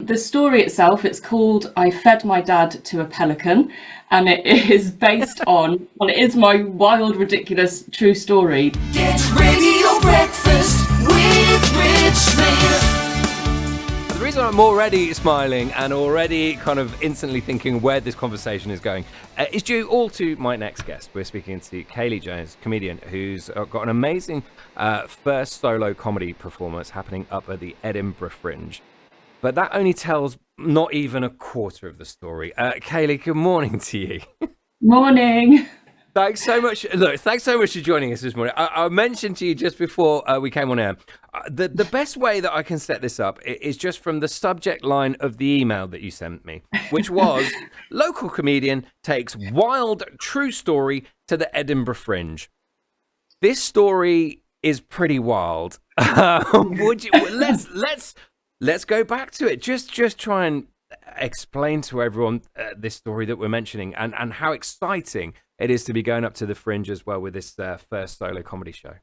the story itself, it's called I Fed My Dad to a Pelican, and it is based on, well, it is my wild, ridiculous, true story. Get radio breakfast with Rich Smith. The reason I'm already smiling and already kind of instantly thinking where this conversation is going is due all to my next guest. We're speaking to Kayleigh Jones, comedian, who's got an amazing first solo comedy performance happening up at the Edinburgh Fringe. But that only tells not even a quarter of the story. Kayleigh, good morning to you. Morning. Thanks so much. Look, thanks so much for joining us this morning. I mentioned to you just before we came on air, the best way that I can set this up is just from the subject line of the email that you sent me, which was, local comedian takes wild true story to the Edinburgh Fringe. This story is pretty wild. Would you let's go back to it. Just try and explain to everyone this story that we're mentioning and how exciting it is to be going up to the Fringe as well with this first solo comedy show.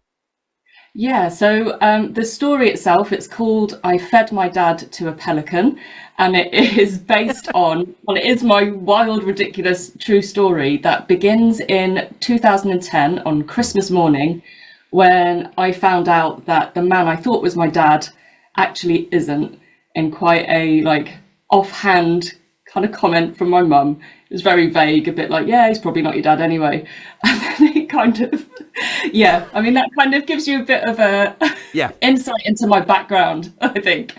Yeah, so the story itself, it's called I Fed My Dad to a Pelican, and it is based on, well, it is my wild, ridiculous, true story that begins in 2010 on Christmas morning, when I found out that the man I thought was my dad actually isn't, in quite a offhand kind of comment from my mum. It was very vague, a bit like, yeah, he's probably not your dad anyway. And then it kind of, yeah, I mean, that kind of gives you a bit of a insight into my background, I think.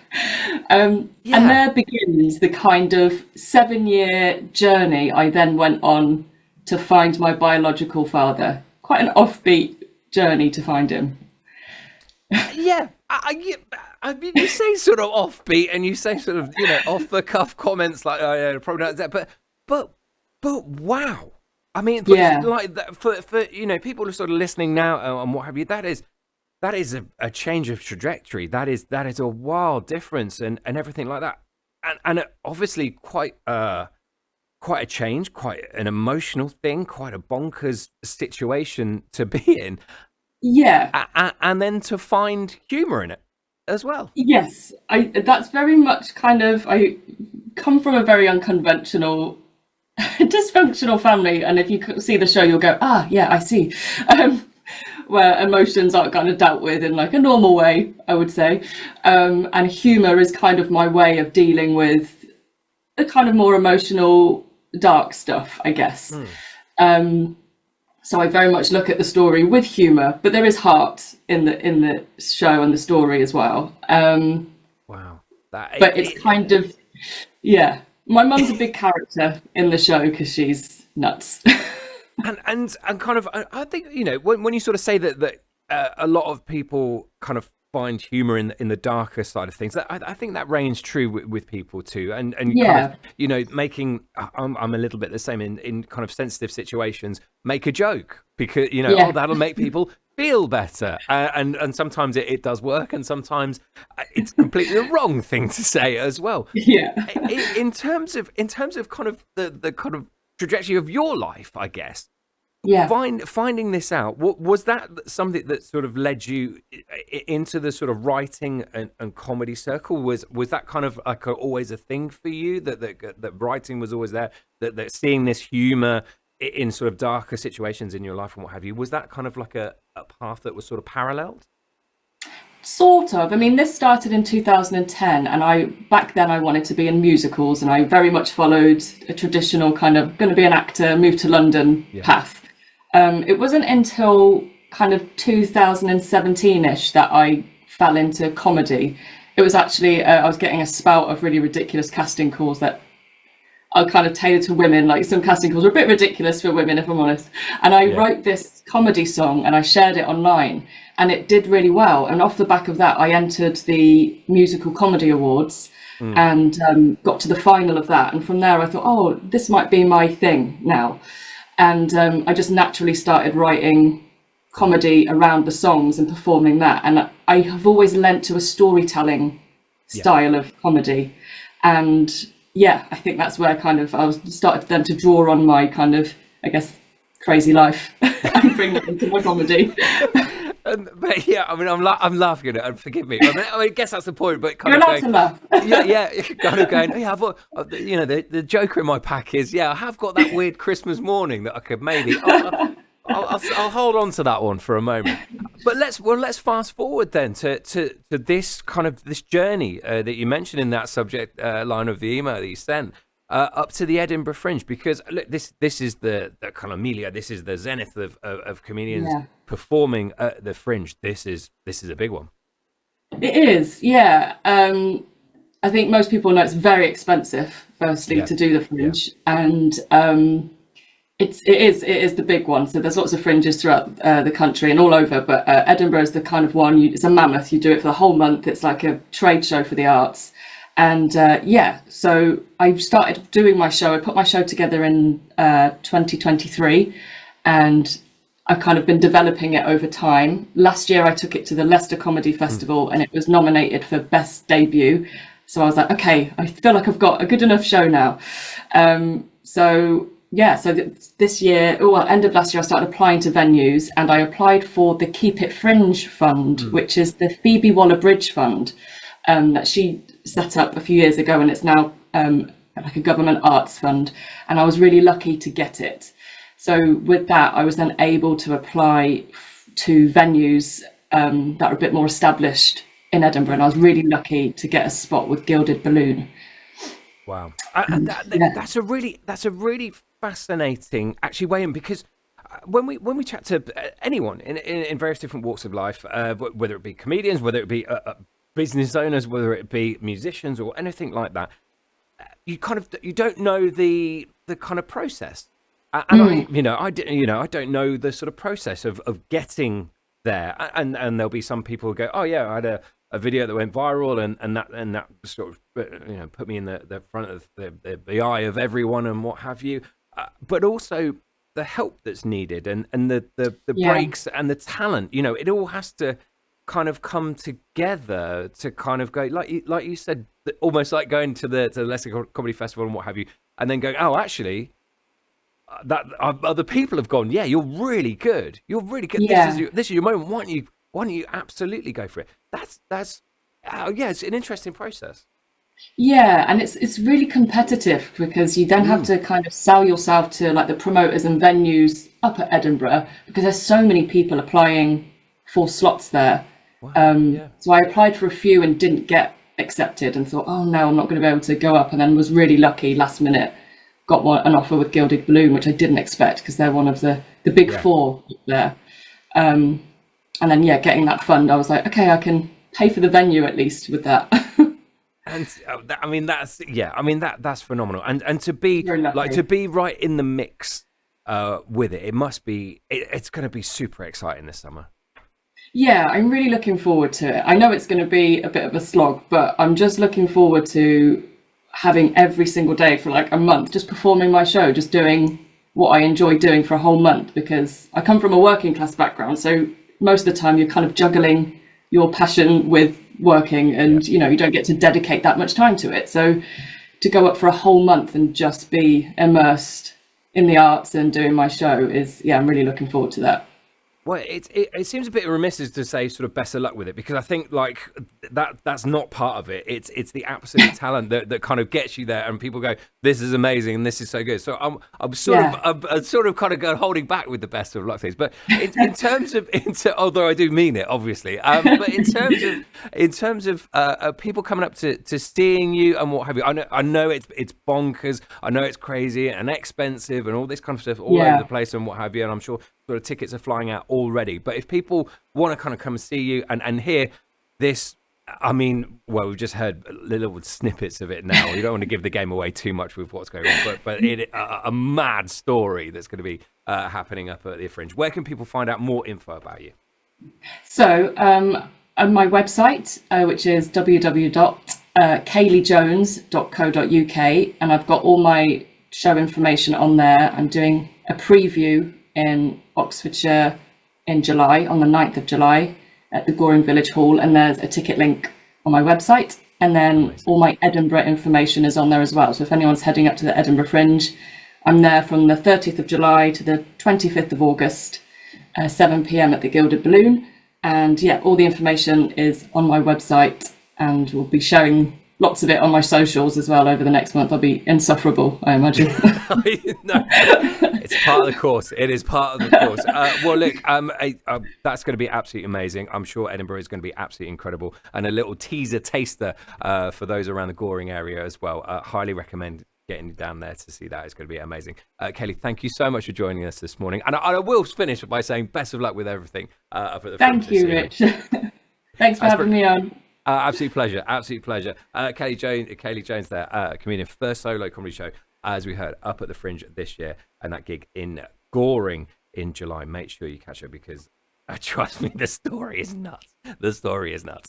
And there begins the kind of 7-year journey I then went on to find my biological father. Quite an offbeat journey to find him. Yeah, I mean, you say sort of offbeat, and you say sort of, off the cuff comments like, "Oh yeah, probably not that," but wow, I mean, like that for people who are sort of listening now and what have you, that is a change of trajectory. That is a wild difference and everything like that, and obviously quite a change, quite an emotional thing, quite a bonkers situation to be in. Yeah, and then to find humour in it as well. Yes, that's very much kind of, I come from a very unconventional, dysfunctional family, and if you see the show, you'll go, yeah, I see. Where emotions are kind of dealt with in like a normal way, I would say, and humour is kind of my way of dealing with the kind of more emotional, dark stuff, I guess. So I very much look at the story with humour, but there is heart in the show and the story as well. Wow. But it's kind of, yeah. My mum's a big character in the show because she's nuts. and kind of, I think, when you sort of say that a lot of people kind of find humour in the darker side of things, I think that reigns true with people too, and yeah. kind of, making, I'm a little bit the same in kind of sensitive situations, make a joke because that'll make people feel better, and sometimes it does work, and sometimes it's completely the wrong thing to say as well. Yeah. in terms of kind of the kind of trajectory of your life, I guess. Yeah. Finding this out, was that something that sort of led you into the sort of writing and comedy circle? Was that kind of like always a thing for you, that writing was always there, that seeing this humour in sort of darker situations in your life and what have you, was that kind of like a path that was sort of paralleled? Sort of. I mean, this started in 2010, and back then I wanted to be in musicals, and I very much followed a traditional kind of going to be an actor, move to London path. It wasn't until kind of 2017-ish that I fell into comedy. It was actually, I was getting a spout of really ridiculous casting calls that are kind of tailored to women. Like, some casting calls are a bit ridiculous for women, if I'm honest. And I wrote this comedy song and I shared it online, and it did really well. And off the back of that, I entered the Musical Comedy Awards and got to the final of that. And from there I thought, oh, this might be my thing now. And I just naturally started writing comedy around the songs and performing that. And I have always lent to a storytelling style of comedy. And yeah, I think that's where kind of I started then to draw on my kind of, I guess, crazy life and bring that into my comedy. But yeah, I mean, I'm laughing at it, and forgive me. I guess that's the point, but kind You're of allowed going, to laugh. yeah, kind of going, yeah, I've got, the joker in my pack is, yeah, I have got that weird Christmas morning that I could maybe, I'll hold on to that one for a moment. But let's fast forward then to this kind of this journey that you mentioned in that subject line of the email that you sent. Up to the Edinburgh Fringe, because look, this is the kind of Amelia, this is the zenith of comedians performing at the Fringe. This is a big one. It is, yeah. I think most people know it's very expensive, firstly, to do the Fringe, and it is the big one. So there's lots of fringes throughout the country and all over, but Edinburgh is the kind of one. It's a mammoth. You do it for the whole month. It's like a trade show for the arts. And so I started doing my show. I put my show together in 2023, and I've kind of been developing it over time. Last year I took it to the Leicester Comedy Festival and it was nominated for Best Debut. So I was like, okay, I feel like I've got a good enough show now. So this year, end of last year, I started applying to venues, and I applied for the Keep It Fringe Fund, which is the Phoebe Waller-Bridge Fund that she set up a few years ago, and it's now like a government arts fund, and I was really lucky to get it. So with that, I was then able to apply to venues that are a bit more established in Edinburgh, and I was really lucky to get a spot with Gilded Balloon. Wow, that's a really fascinating actually way in, because when we chat to anyone in various different walks of life, whether it be comedians, whether it be business owners, whether it be musicians or anything like that, you don't know the kind of process, and I don't know the sort of process of getting there, and there'll be some people who go, oh yeah, I had a video that went viral, and that sort of put me in the front of the eye of everyone and what have you, but also the help that's needed and the breaks and the talent, it all has to kind of come together to kind of go like you said, almost like going to the Leicester Comedy Festival and what have you, and then going, oh, actually, that other people have gone, yeah, you're really good. This is your moment. Why don't you absolutely go for it? That's it's an interesting process. Yeah, and it's really competitive, because you then have to kind of sell yourself to like the promoters and venues up at Edinburgh, because there's so many people applying for slots there. Wow, so I applied for a few and didn't get accepted, and thought, oh no, I'm not going to be able to go up, and then was really lucky last minute, got an offer with Gilded Balloon, which I didn't expect, because they're one of the big four there. And then getting that fund, I was like, okay, I can pay for the venue at least with that. And that's phenomenal, and to be right in the mix with it, it's going to be super exciting this summer. Yeah, I'm really looking forward to it. I know it's going to be a bit of a slog, but I'm just looking forward to having every single day for like a month, just performing my show, just doing what I enjoy doing for a whole month, because I come from a working class background. So most of the time you're kind of juggling your passion with working, and you don't get to dedicate that much time to it. So to go up for a whole month and just be immersed in the arts and doing my show is, I'm really looking forward to that. Well, it seems a bit remiss to say sort of best of luck with it, because I think like that's not part of it. It's the absolute talent that kind of gets you there, and people go, this is amazing and this is so good. So I'm sort of kind of holding back with the best of luck things. But in terms of although I do mean it, obviously, but in terms of people coming up to seeing you and what have you, I know it's bonkers. I know it's crazy and expensive and all this kind of stuff all over the place and what have you, and I'm sure sort of tickets are flying out already. But if people want to kind of come and see you and hear this, I mean, well, we've just heard little snippets of it now. We don't want to give the game away too much with what's going on, but a mad story that's going to be happening up at the Fringe. Where can people find out more info about you? So on my website, which is www.kayleighjones.co.uk, and I've got all my show information on there. I'm doing a preview in Oxfordshire in July, on the 9th of July at the Goring Village Hall, and there's a ticket link on my website, and then all my Edinburgh information is on there as well. So if anyone's heading up to the Edinburgh Fringe, I'm there from the 30th of July to the 25th of August, 7 p.m. at the Gilded Balloon, And yeah, all the information is on my website, and we'll be sharing lots of it on my socials as well over the next month. I'll be insufferable, I imagine. No, it's part of the course. It is part of the course. Well, look, that's going to be absolutely amazing. I'm sure Edinburgh is going to be absolutely incredible. And a little teaser taster for those around the Goring area as well. Highly recommend getting down there to see that. It's going to be amazing. Kayleigh, thank you so much for joining us this morning. And I will finish by saying best of luck with everything up at the Thank you, Rich. Thanks for having me on. Absolute pleasure. Absolute pleasure. Kayleigh Jones there, comedian, first solo comedy show, as we heard, up at the Fringe this year, and that gig in Goring in July. Make sure you catch her because, trust me, the story is nuts. The story is nuts.